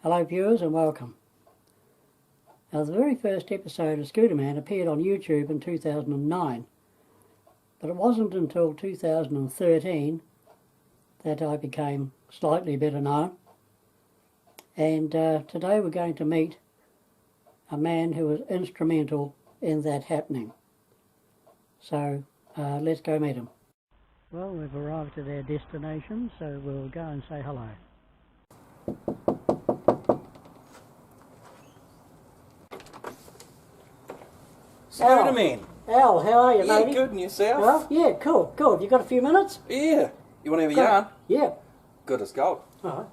Hello viewers and welcome. Now, the very first episode of Scooterman appeared on YouTube in 2009, but it wasn't until 2013 that I became slightly better known, and today we're going to meet a man who was instrumental in that happening. So let's go meet him. Well, we've arrived at our destination, so we'll go and say hello. Scooterman. Al, how are you, matey? Yeah, good, and yourself? Well, yeah, cool. Have you got a few minutes? Yeah. You want to have a yarn? Yeah. Good as gold. All right.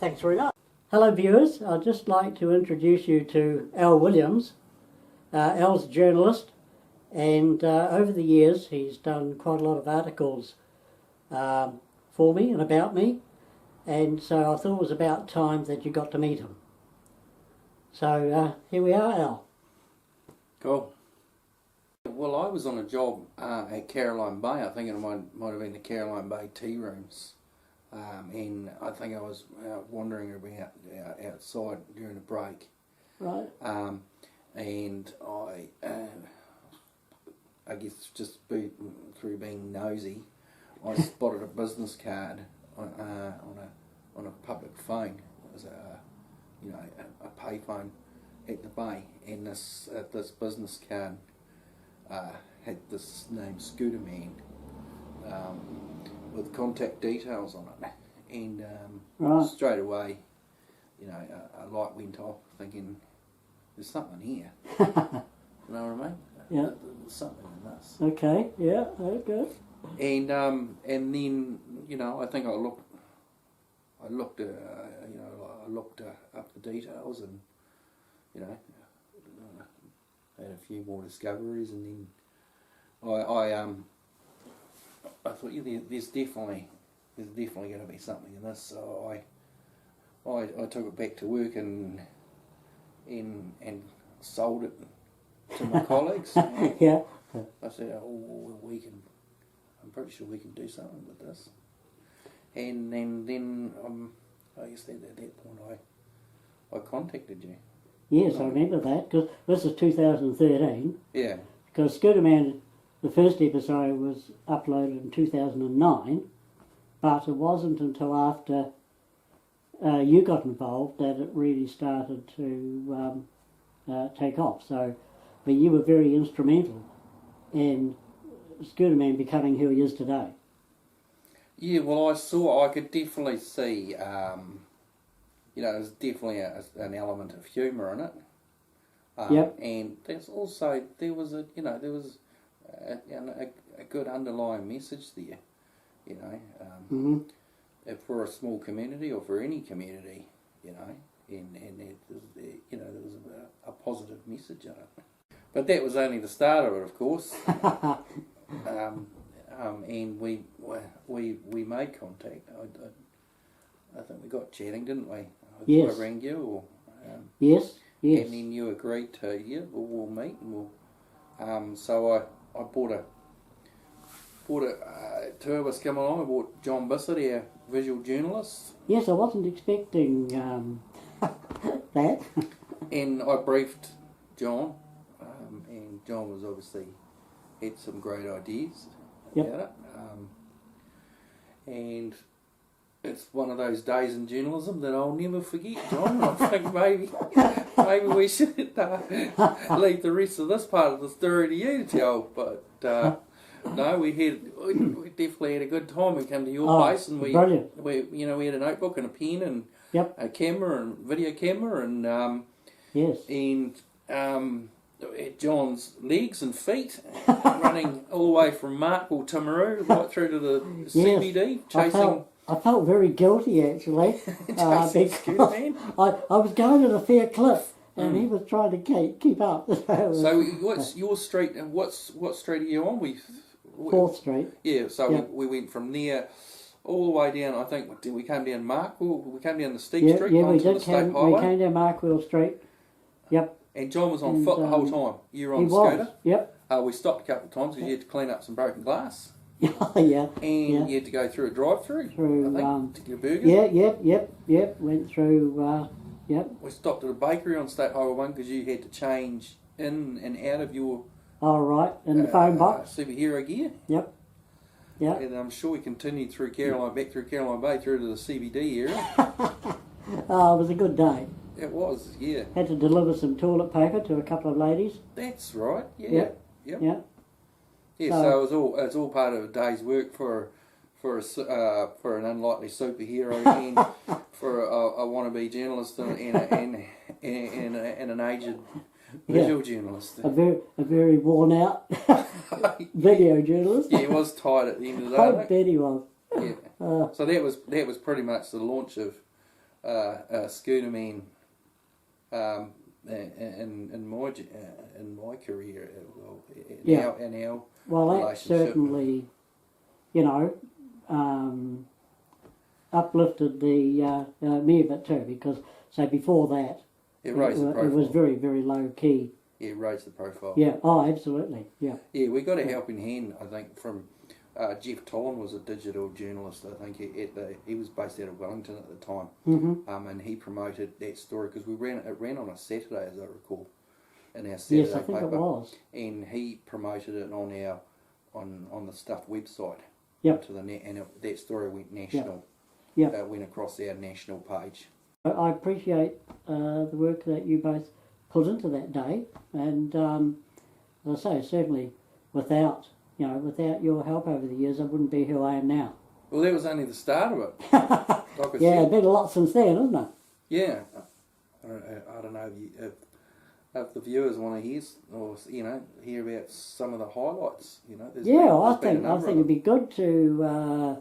Thanks very much. Hello, viewers. I'd just like to introduce you to Al Williams. Al's a journalist, and over the years he's done quite a lot of articles for me and about me, and so I thought it was about time that you got to meet him. So here we are, Al. Cool. Well, I was on a job at Caroline Bay. I think it might have been the Caroline Bay tea rooms. And I think I was wandering about outside during a break. Right. And I guess just through being nosy, I spotted a business card on a public phone. It was a payphone at the bay, and this business card had this name Scooterman with contact details on it, and right. Straight away, a light went off, thinking there's something here. You know what I mean? Yeah. There's something in this. Okay. Yeah. Good. And then I think I looked up the details, and had a few more discoveries, and then I thought, yeah, there's definitely going to be something in this. So I took it back to work and sold it to my colleagues. Yeah. I said, I'm pretty sure we can do something with this. And then I guess at that point I contacted you. Yes, I remember that, because this is 2013. Yeah. Because Scooterman, the first episode was uploaded in 2009, but it wasn't until after you got involved that it really started to take off. So, but you were very instrumental in Scooterman becoming who he is today. Yeah, well, I could definitely see, there's definitely an element of humour in it. Yep. And there was a good underlying message there, if for a small community or for any community, and there was a positive message in it. But that was only the start of it, of course. And we made contact. I think we got chatting, didn't we? Yes. I rang you, or Yes. and then you agreed to we'll meet, and so I bought two of us come along. I bought John Bissett, our visual journalist. Yes, I wasn't expecting that. And I briefed John, and John was obviously had some great ideas about it. And it's one of those days in journalism that I'll never forget, John. I think maybe we should leave the rest of this part of the story to you to tell. But no, we definitely had a good time. We came to your place, and we had a notebook and a pen and a camera and video camera, and yes, and John's legs and feet running all the way from Markwell, Timaru, right through to the CBD, chasing. I felt very guilty actually, because I was going at a fair clip, and he was trying to keep up. So what's your street, and what street are you on? 4th Street. Yeah, so we went from there all the way down. I think we came down Markwell. We came down the steep street onto the state highway. We came down Markwell Street. Yep. And John was on foot the whole time. You were on the scooter. Yep. We stopped a couple of times because you had to clean up some broken glass. Yeah. And you had to go through a drive-through, I think, to get a burger. Yep. Went through Yep. We stopped at a bakery on State Highway 1 because you had to change in and out of your All right, in the phone box. superhero gear. Yep. Yep. And I'm sure we continued through Caroline, back through Caroline Bay through to the CBD area. Oh, it was a good day. It was, yeah. Had to deliver some toilet paper to a couple of ladies. That's right, yeah. Yep. Yep. Yeah. Yeah, so it's all part of a day's work for an unlikely superhero and for a wannabe journalist and an aged visual journalist. A very worn out video journalist. Yeah, he was tired at the end of the day. I bet he was. Yeah. So that was pretty much the launch of Scooterman in my career. In our well, that relationship. certainly, uplifted the me a bit too, because before that it raised the profile. It was very, very low key. Yeah, raised the profile. Yeah, oh, absolutely, yeah. Yeah, we got a helping hand, I think, from Jeff Tolan was a digital journalist. I think he was based out of Wellington at the time, and he promoted that story because it ran on a Saturday, as I recall, in our Saturday Yes, I think paper, it was. and he promoted it on the Stuff website. Yep. To the net, and that story went national. Yep. Went across our national page. I appreciate the work that you both put into that day, and as I say, certainly without your help over the years, I wouldn't be who I am now. Well, that was only the start of it. Like yeah, been a lot since then, isn't it? Yeah, I don't know if the viewers want to hear about some of the highlights. I think it'd be good to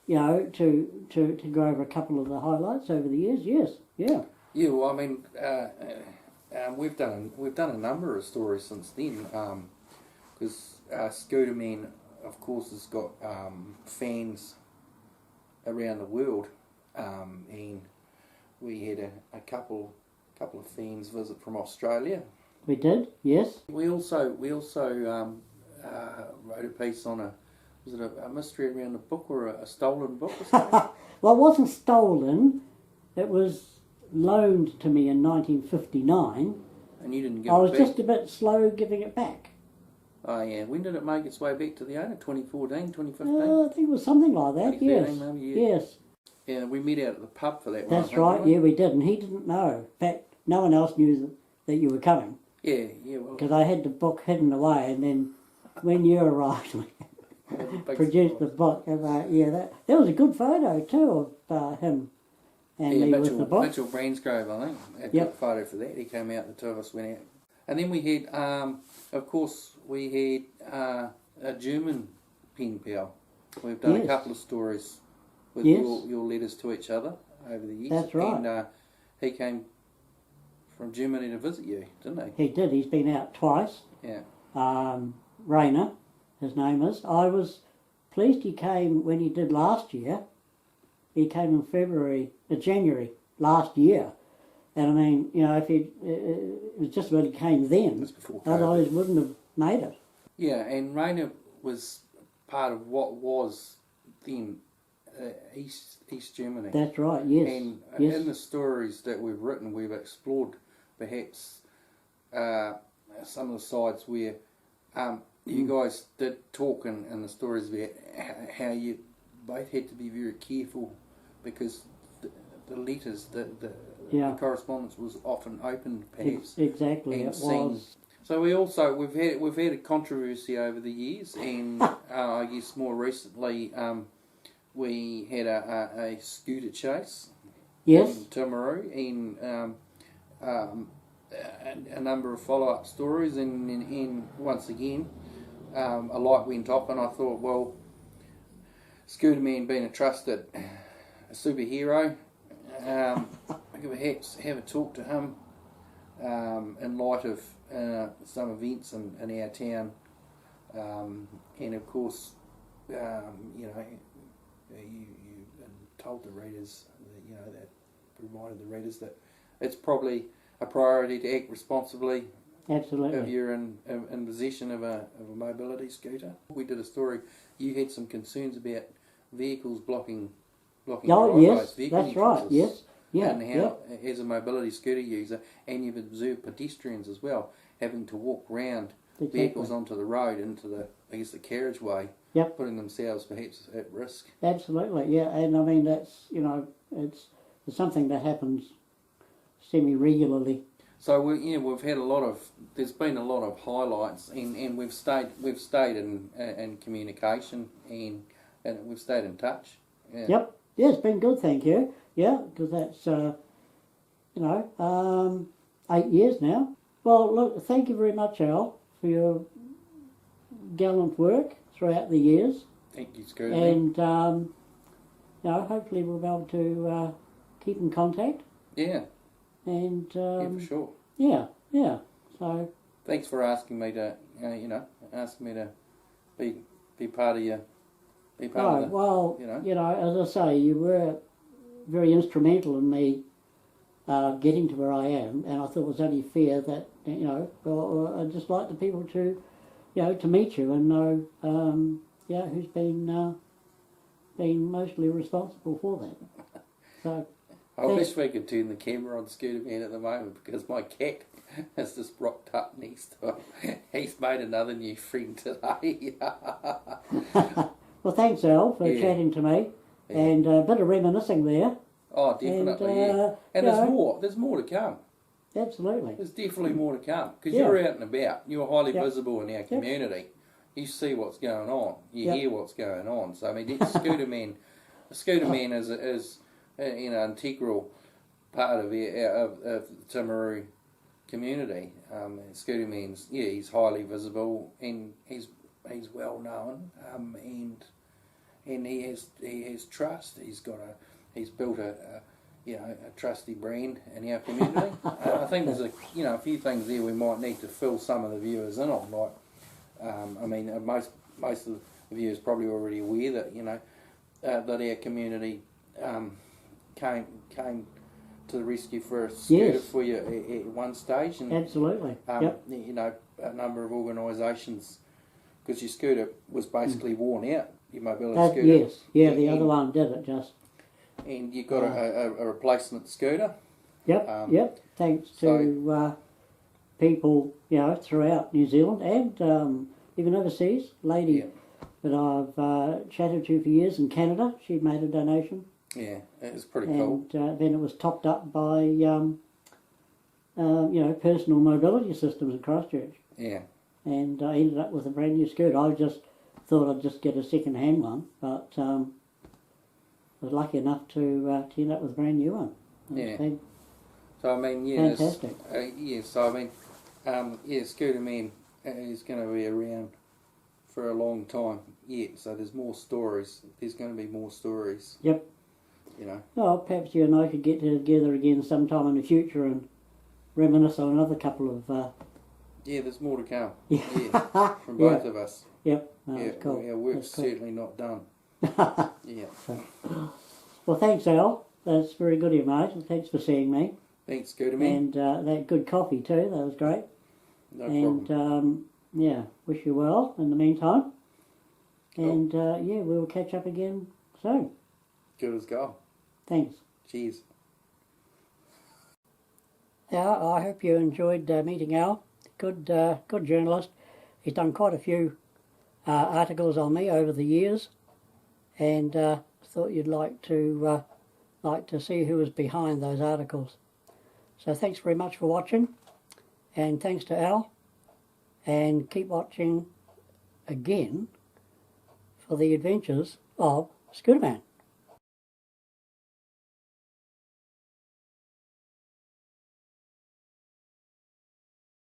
to go over a couple of the highlights over the years. Yes, yeah. Yeah, well, I mean, we've done a number of stories since then, because Scooterman, of course, has got fans around the world, and we had a couple of fans visit from Australia. We did, yes. We also wrote a piece on was it a mystery around a book or a stolen book or something? Well, it wasn't stolen. It was loaned to me in 1959. And you didn't give I it was back? just a bit slow giving it back. Oh yeah, when did it make its way back to the owner? 2014, 2015? I think it was something like that, yes. 2013 maybe, yeah. Yes. Yeah, we met out at the pub for that one. That's right, yeah, we did. And he didn't know. In fact, no one else knew that you were coming. Yeah, well... Because I had the book hidden away, and then when you arrived, we produced the book. And, that was a good photo too of him and me with the book. Mitchell Bransgrove, I think, had a photo for that. He came out, the two of us went out. And then we had, of course, a German pen pal. We've done a couple of stories with your letters to each other over the years. That's right. And he came from Germany to visit you, didn't he? He did. He's been out twice. Yeah. Rainer, his name is. I was pleased he came when he did last year. He came in January last year. And I mean, if it was just when he came then, otherwise he wouldn't have made it. Yeah, and Rainer was part of what was then East Germany. That's right, yes. And yes. in the stories that we've written, we've explored perhaps some of the sides where you guys did talk in the stories about how you both had to be very careful because the letters, the correspondence was often opened, perhaps. Exactly, and it seen. was. So we've had a controversy over the years, and I guess more recently we had a scooter chase. Yes. In Timaru, and a number of follow-up stories, and once again a light went off, and I thought, well, Scooterman being a trusted superhero, I could perhaps have a talk to him in light of some events in our town, and of course, you told the readers, that reminded the readers that it's probably a priority to act responsibly. Absolutely. If you're in possession of a mobility scooter. We did a story. You had some concerns about vehicles blocking Oh driveways, yes, that's right. Yes. Yeah, and how, as a mobility scooter user, and you've observed pedestrians as well, having to walk round vehicles onto the road into the, I guess, the carriageway, putting themselves perhaps at risk. Absolutely, yeah, and I mean that's, you know, it's something that happens semi-regularly. So we've had there's been a lot of highlights, and we've stayed in communication, and we've stayed in touch. Yeah. Yep, yeah, it's been good, thank you. Yeah, because that's 8 years now. Well, look, thank you very much, Al, for your gallant work throughout the years. Thank you, Scooterman. And hopefully we'll be able to keep in contact. Yeah. And yeah, for sure. Yeah. So thanks for asking me to, be part of your. Well, as I say, you were very instrumental in me getting to where I am, and I thought it was only fair that I'd just like the people to, to meet you and know, who's been mostly responsible for that. So. I wish we could turn the camera on Scooterman at the moment, because my cat has just rocked up next to him. He's made another new friend today. Well, thanks, Al, for chatting to me, and a bit of reminiscing there. Oh, definitely, and there's more to come. Absolutely. There's definitely more to come, because you're out and about. You're highly visible in our community. You see what's going on. You hear what's going on. So, I mean, Scooterman is an integral part of the Timaru community. Scooterman's, he's highly visible, and he's well known, and he has trust. He's built a trusty brand in our community. I think there's a few things there we might need to fill some of the viewers in on. Like, most of the viewers probably already aware that that our community came to the rescue for a scooter for you at one stage, and absolutely, a number of organisations, because your scooter was basically worn out, your mobility scooter. Yes, the other one did it just. And you got a replacement scooter. Yep. Thanks to people throughout New Zealand and even overseas. Lady that I've chatted to for years in Canada, she made a donation. Yeah, it was pretty cool. And then it was topped up by personal mobility systems in Christchurch. Yeah. And I ended up with a brand new scooter. I just thought I'd just get a second hand one, but I was lucky enough to end up with a brand new one. So I mean, fantastic. So I mean, Scooterman is going to be around for a long time yet. So there's more stories. There's going to be more stories. Yep. Well, perhaps you and I could get together again sometime in the future and reminisce on another couple of. There's more to come. From Yeah. both of us. Yep. That's cool. Our work's certainly not done. Well, thanks, Al. That's very good of you, mate. And thanks for seeing me. Thanks, Scooterman. And that good coffee too. That was great. No problem. Wish you well in the meantime. And we'll catch up again soon. Good as gold. Thanks. Cheers. Yeah, I hope you enjoyed meeting Al. Good journalist. He's done quite a few articles on me over the years, and thought you'd like to see who was behind those articles. So thanks very much for watching, and thanks to Al, and keep watching again for the adventures of Scooterman.